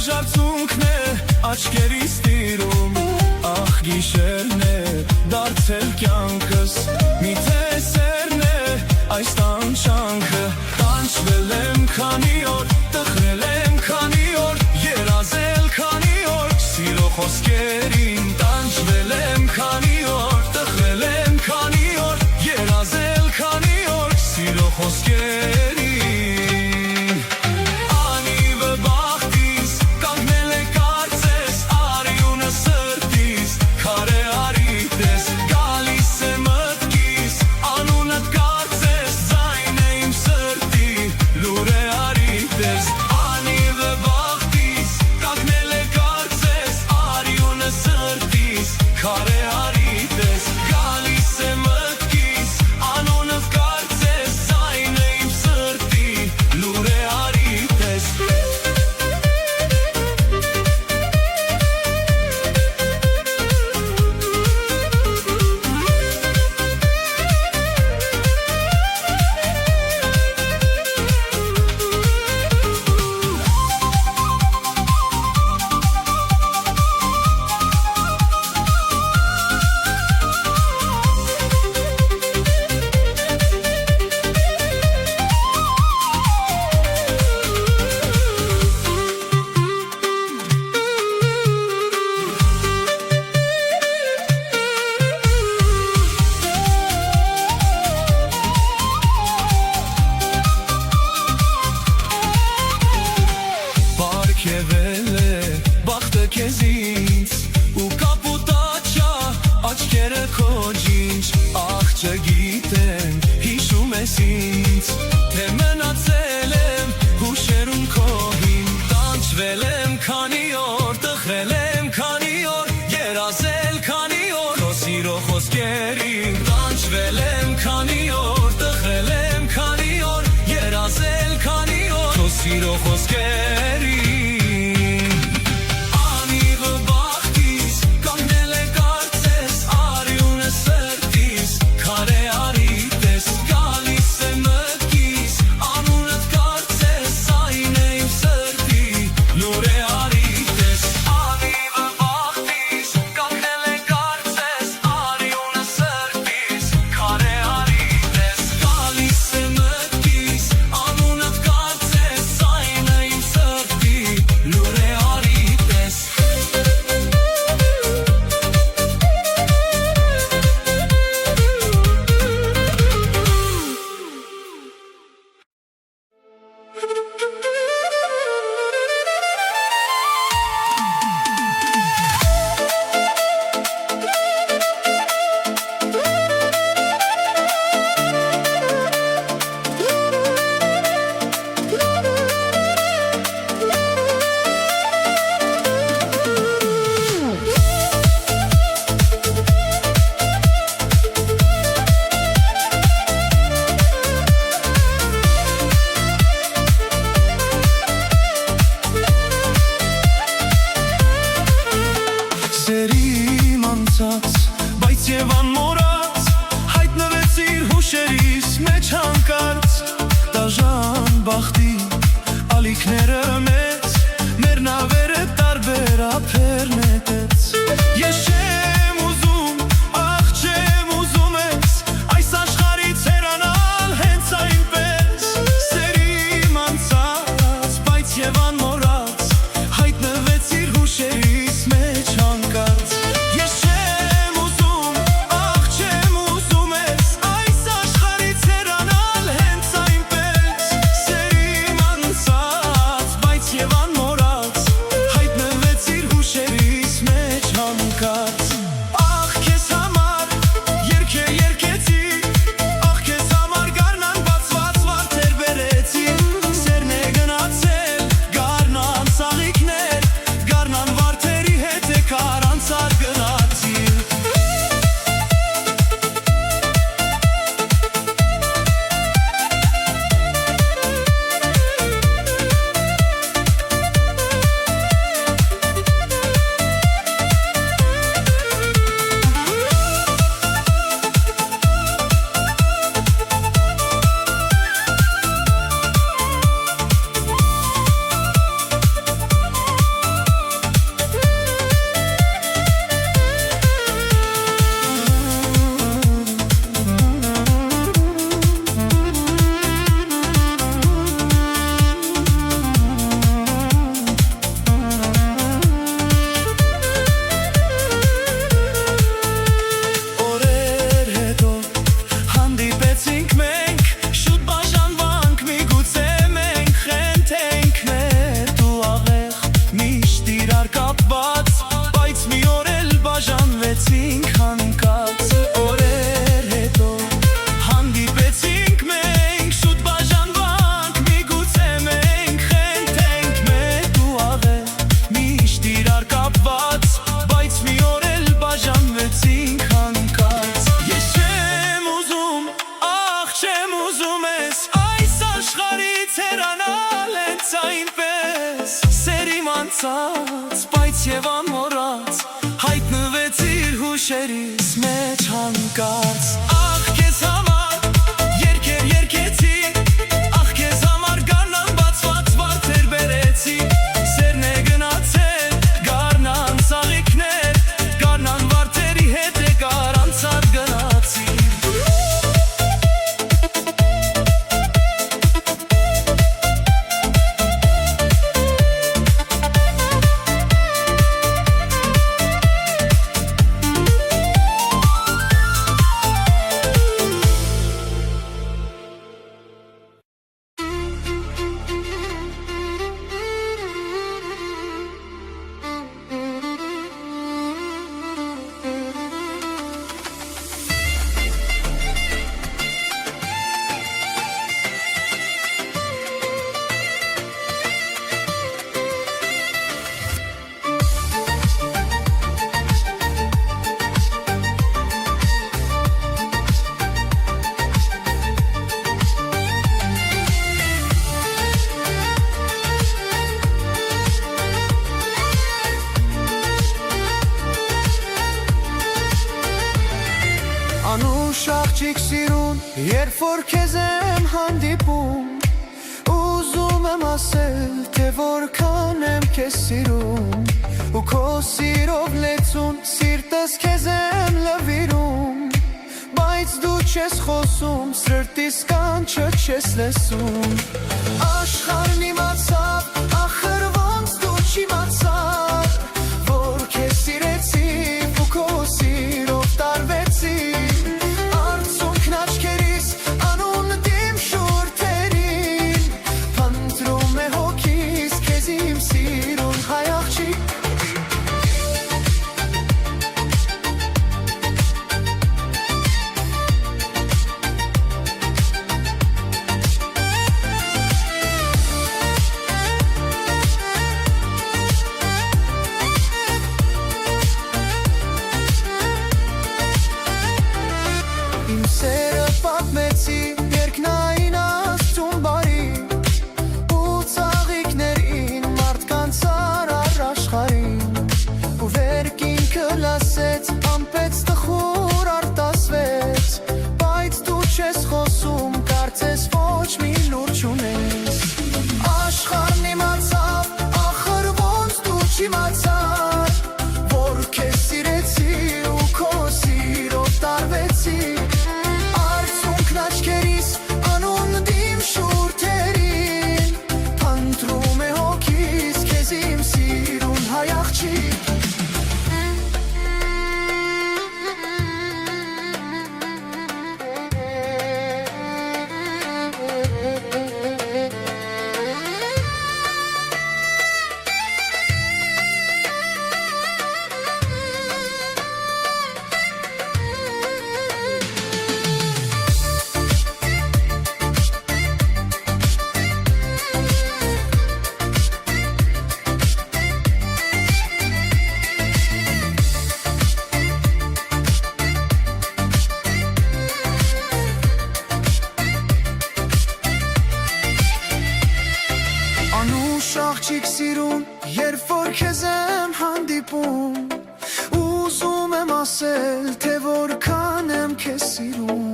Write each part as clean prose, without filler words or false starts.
Շրջացունքն է աչքերիս տիրում, ախ գիշերն է դարձել կյանքս, միթե սերն է այս տանջանքը, տանջվել եմ քանի օր, տխրել եմ քանի օր, երազել քանի օր, սիրո խոսքերին, տանջվել եմ քանի օր, տխրել եմ քանի օր, երազել քանի օր, սիրո խոսքերին Սիրո խոսքերին Անիղը բախտիս կանգնել է կարծես արյունը սրտիս Քարե արիտես գալիս է մտքիս Անունըտ կարծես այն է իմ սրտի լուր է արիտես Անիղը բախտիս կանգնել է կարծես արյունը սրտիս Քարե արիտես գալիս է մտքիս Անունըտ կարծես Բայց և անմորած հայտնվեցիր հուշերիս մեջ հանկարծ Դաժան բախտի ալիքները մեծ մեր նավերը տարբեր ափեր նետեց Ես չեմ ուզում, ախ չեմ ուզում ես այս աշխարհից հեռանալ հենց այնպես Սերիմ անցած, բայց և անմորած հայտնվեցիր հուշերիս մեջ հանկարծ Ես չեմ ուզում, ախ անցած, բայց և անմոռաց հայտնվեցիր հուշերիս մեջ հանկարծ Ախ քեզ համար երկեր երկեցի Ախ քեզ համար գարնան բացված վարդեր բերեցի Սերն է գնացել գարնան ծաղիկներ Գարնան վարդերի հետ եկար անցած գնացի Անուշ աղջիկ սիրուն, երբ որ քեզ եմ հանդիպում Ուզում եմ ասել, թե որքան եմ քեզ սիրում Ու քո սիրով լեցուն, սիրտս քեզ եմ լվիրում Բայց դու չես խոսում, սրտիս կանչը չես լսում Աշխարհն իմացավ, ախր ոնց դու չիմացար Որ քեզ սիրեցի, ու քո սիրով տարվեցի Իմ սերը պատմեցի երկնային աստծուն բարի Ու ծաղիկներին մարդկանց արար աշխարհին Ու վերքինքը լասեց, ամպեց տխուր արտասվեց Բայց դու չես խոսում, կարծես ոչ մի լուր չունես Աշխարհն իմացավ, ախր ոնց դու չիմացար Որ քեզ սիրեցի ու քո սիրով տարվեցի Աղջիկ սիրուն, երբ որ քեզ եմ հանդիպում Ուզում եմ ասել, թե որքան եմ քեզ սիրում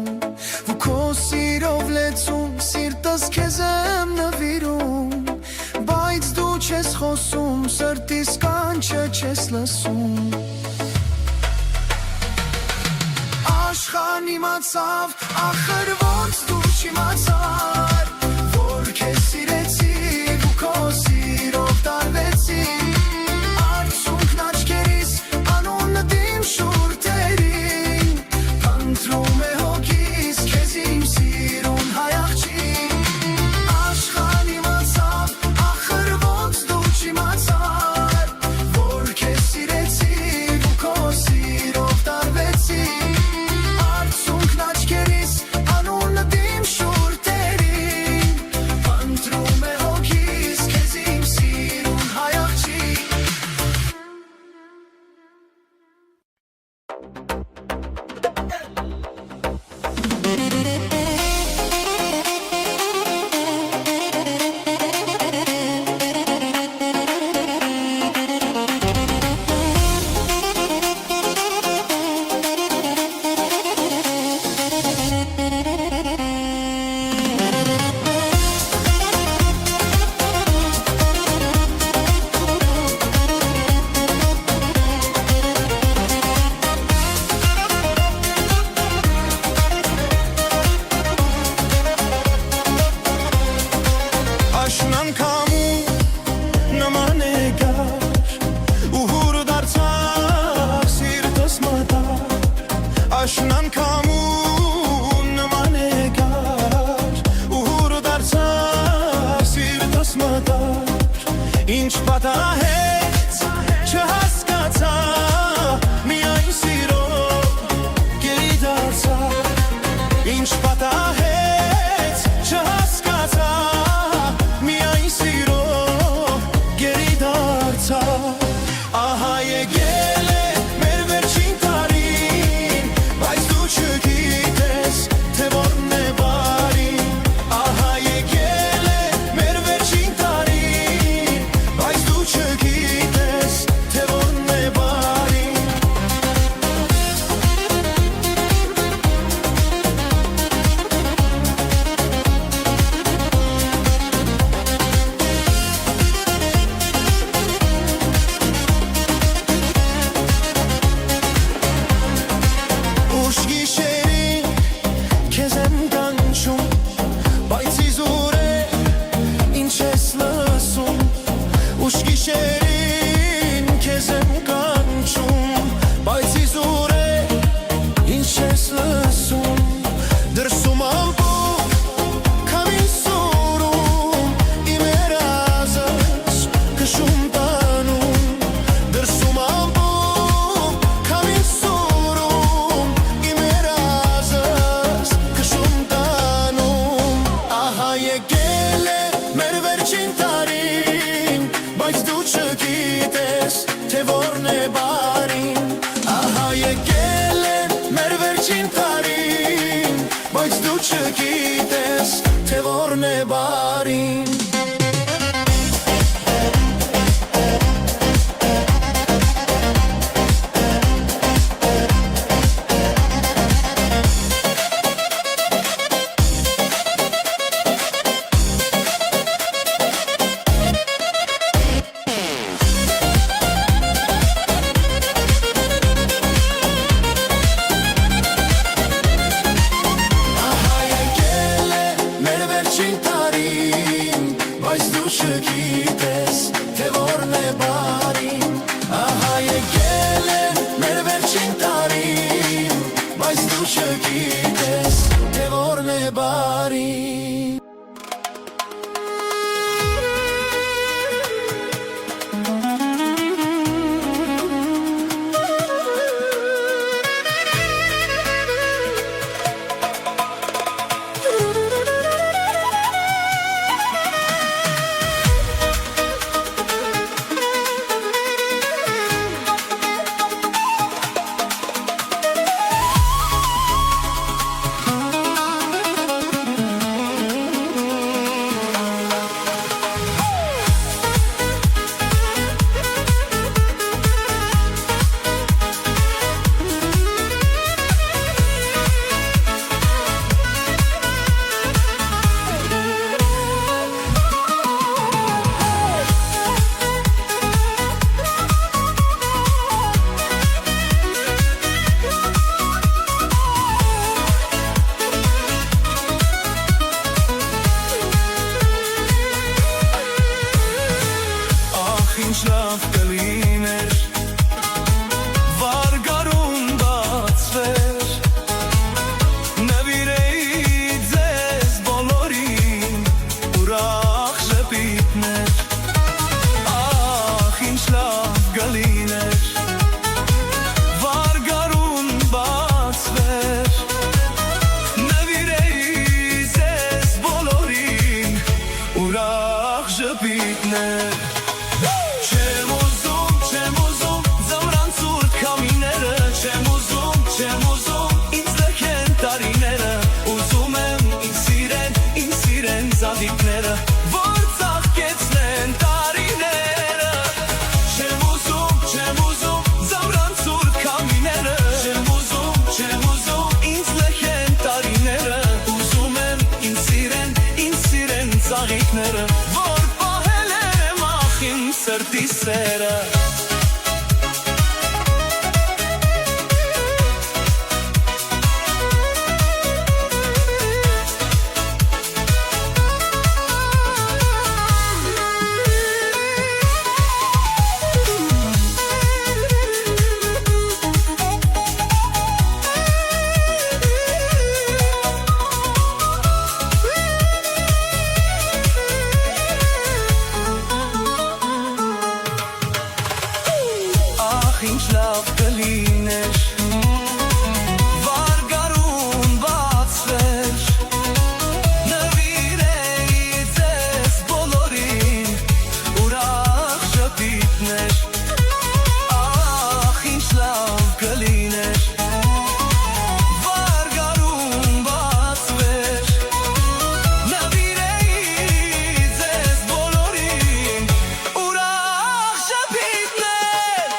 Ու քո սիրով լեցում, սիրտս քեզ եմ նվիրում Բայց դու չես խոսում, սրտիս կանչը չես լսում Աշխարհն իմացավ, ախր ոնց դու չիմացար Որ քեզ սիրեցի ու քո սիրով տարվեցի Արցունքն աչքերիս անունը դիմ շուրթերին Փնտրում է հոգիս քեզ իմ սիրուն հայ աղջիկ Աշխարհն իմացավ, ախր ոնց դու չիմացար Որ քեզ սիրեցի ու քո սիրով տարվեցի Արցունքն աչքերիս անունը դիմ շուրթերին Փնտրում է հոգիս քեզ իմ սիրուն հայ աղջիկ Հրաշն անգամուն նման եկար ու հուրը դարձար սիրտս մտար ինչ պատահեց չհասկացա միայն սիրո գերի դարձա ինչ պատահեց չհասկացա միայն սիրո գերի դարձա ահա եկել է մեր վերջին տարին բայց դու չգիտես թե որն է բարին ահա եկել է մեր վերջին տարին բայց դու չգիտես թե որն է բարին Ուշ գիշերին քեզ եմ կանչում բայց իզուր է ինչ ես լսում Ուշ գիշերին քեզ եմ կանչում բայց իզուր է ինչ ես լսում դրսում ամպում քամին սուրում իմ երազս քշում տանում դրսում ամպում քամին սուրում իմ երազս քշում տանում ահա եկել է մեր վերջին տարին բայց դու չգիտես թե որն է բարին ահա եկել է մեր վերջին տարին բայց դու չգիտես թե որն է բարին ահա եկել է մեր վերջին տարին բայց դու չգիտես թե որն է բարին ահա եկել է մեր վերջին տարին բայց դու չգիտես թե որն է բարին Ինչ լավ կլիներ վարգարուն բացվեր նվիրեի ձեզ բոլորին ուրախ ժպիտներ ախ ինչ լավ կլիներ վարգարուն բացվեր նվիրեի ձեզ բոլորին ուրախ ժպիտներ Չեմ ուզում ձմռան ցուրտ քամիները Չեմ ուզում ինձ լքեն տարիները Ուզում եմ ինձ սիրեն զավիքները Որ ծաղկեցնեն տարիները Չեմ ուզում ձմռան ցուրտ քամիները Չեմ ուզում ինձ լքեն տարիները Ուզում եմ ինձ սիրեն ծաղիքները Որ պահել եմ ախ իմ սրտի սերը լավ կլիներ Վարգարուն բացվեր Նվիրեի ձեզ բոլորին Ուրախ շփիթներ Ախ ինչ լավ կլիներ Վարգարուն բացվեր Նվիրեի ձեզ բոլորին Ուրախ շփիթներ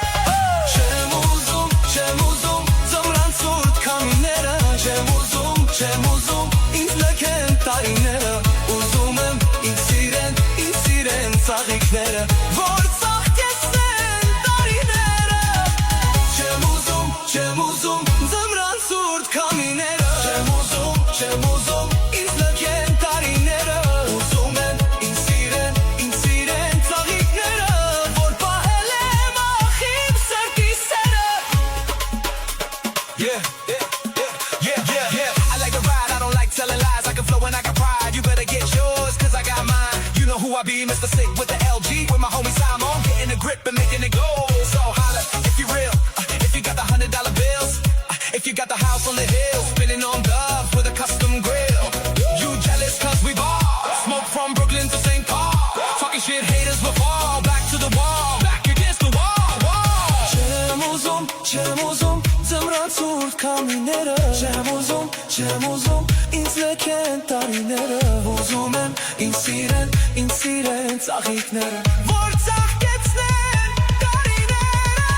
Չեմ ուզում ձմռան ցուրտ քամիները Չեմ ուզում ինձ լքեն տարիները Ուզում եմ ինձ սիրեն ծաղիկները Որ ծաղկեցնեն տարիները Չեմ ուզում ձմռան ցուրտ քամիները Չեմ ուզում ինձ լքեն տարիները Ուզում եմ ինձ սիրեն ծաղիկները Որ պահել եմ ախ իմ սրտի սերը Yeah. I like to ride, I don't like telling lies. I can flow and I got pride. You better get yours, cause I got mine. You know who I be, Mr. Sick with the LG. With my homie Simon, getting a grip and making it go. So holla, if you real, if you got the $100 bills, if you got the house on the hill, spinning on dubs with a custom grill. You jealous cause we ball, smoke from Brooklyn to St. Paul. Talking shit, haters will fall, back to the wall, back against the wall. Չեմ ուզում ձմռան ցուրտ քամիները Չեմ ուզում ինձ լքեն տարիները Ուզում եմ ինձ սիրեն ծաղիկները Որ ծաղկեցնեն տարիները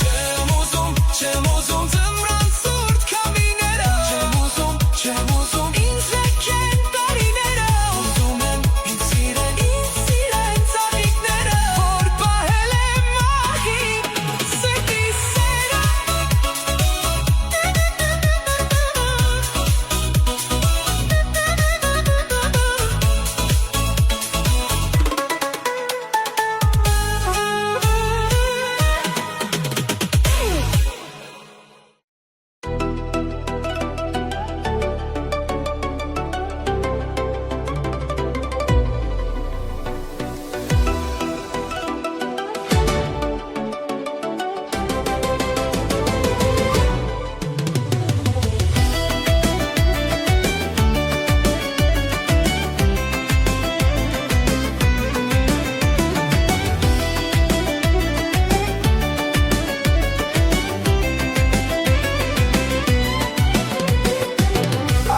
Չեմ ուզում ձմռան ցուրտ քամիները Չեմ ուզում ինձ լքեն տարիները Ուզում եմ ինձ սիրեն ծաղիկները Որ պահել եմ ախի սրտի սերը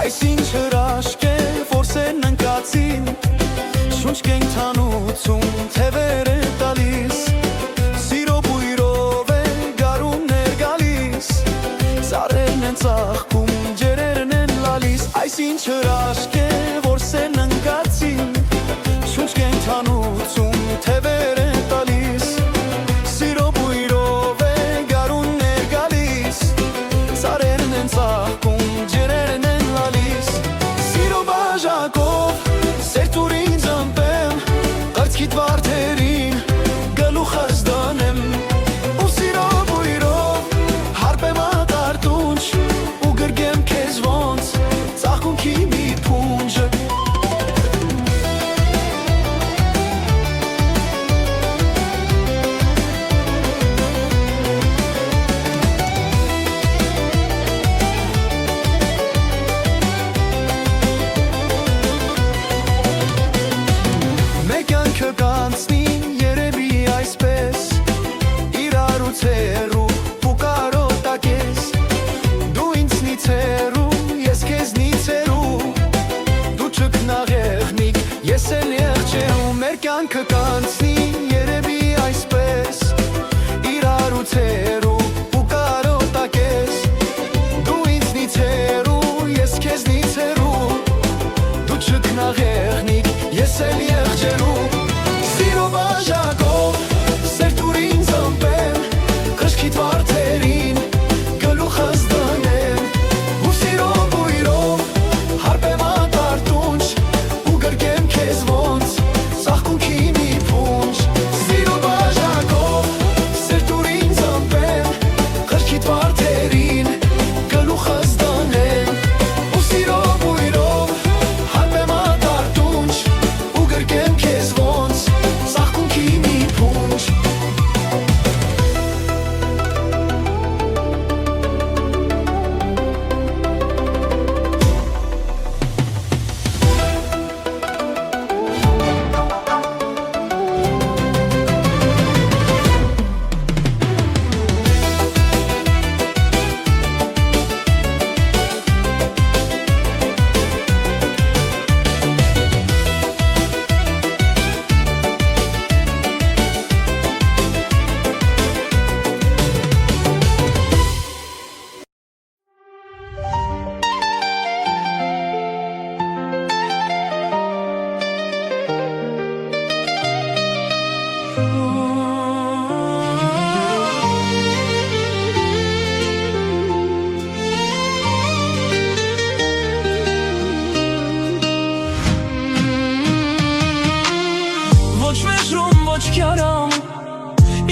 Այս ինչ հրաշք է, որ սերն ընկացին Շունչ կենքանություն թևեր է տալիս Սիրո բույրով է գարուններ գալիս Ծառերն են ծաղկում, ջերերն են լալիս Այս ինչ հրաշք է, որ սերն ընկացին Շունչ կենքանություն թևեր է տալիս Սիրո բույրով է գարուններ գալիս Ծառերն են ծաղկում, ջերերն են Ժակով սերտուրին զամպեմ Կարծքիտ վարդերին գլուխս դանեմ Ու սիրո բույրով հարպեմ ատարտունչ Ու գրգեմ կեզ ոնց ծաղկունքի մի փունջը Կանցնի երևի այսպես Իրարուց հեռու ու կարոտակես Դու ինձնից հեռու, ես քեզնից հեռու Դու չքնաղեղնիկ, ես էլ եղջերու Մեր կյանքը կանցնի երևի այսպես Իրարուց հեռու ու կարոտակես Դու ինձնից հեռու, ես քեզնից հեռու Դու չքնաղեղնիկ, ես էլ եղջերու Ժակով սերտուրին զամպեմ Կրշքիտ վարդերին գլուխս դանեմ Ու սիրո բույրով հարպեմ ատարտունչ Ու գրգեմ կեզ ոնց ծաղկունքի մի փունջ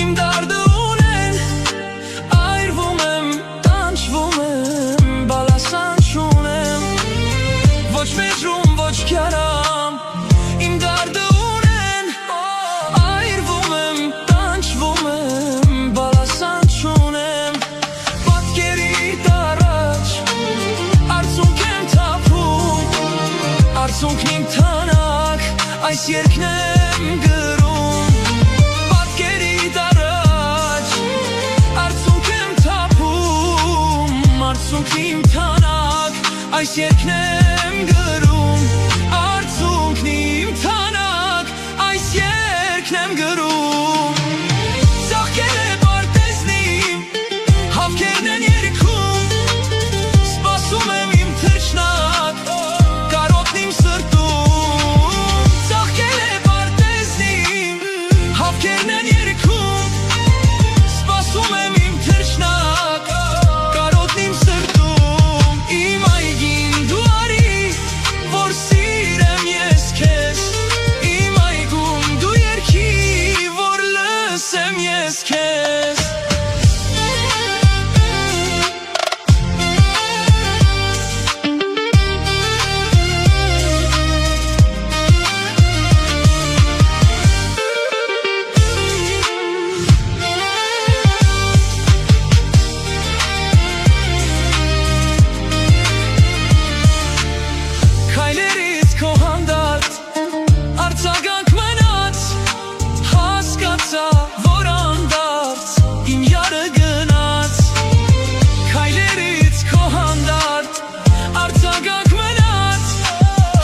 իմ դարդը ունեն, այրվում եմ, տանջվում եմ, բալասան չունեմ, ոչ մեջրում, ոչ քյարամ, իմ դարդը ունեն, այրվում եմ, տանջվում եմ, բալասան չունեմ, պատկերիդ առաջ, արցունք եմ թափում, արցունքն իմ թանակ, այս երգն եմ գրում, պատկերիդ առաջ, արցունք եմ թափում, արցունքն իմ թանակ, այս երգն եմ գրում, արցունքն իմ թանակ, այս երգն եմ գրում, ծաղկել է պարտեզնիմ, հավքերն են երգում, սպասում եմ իմ թռչնակ, կարոտն իմ սրտում, ծաղկել է պարտեզնիմ, հավքերն են երգում, սպասում եմ իմ թռչնակ, կարոտն իմ սրտում, իմ այգին դու արի, որ սիրեմ ես քեզ, իմ այգում դու երգի, որ լսեմ ես քեզ. Քայլերից քո հանդարտ, արձագանք մնաց, հասկացա, որ անդարձ, իմ յարը գնաց, քայլերից քո հանդարտ, արձագանք մնաց,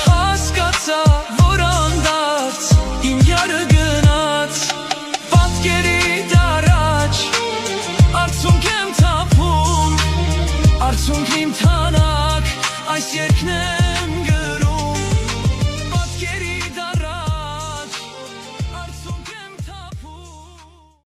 հասկացա, որ անդարձ, իմ յարը գնաց, պատկերիդ առաջ, արցունք եմ թափում, արցունքն իմ թանակ, այս երգն է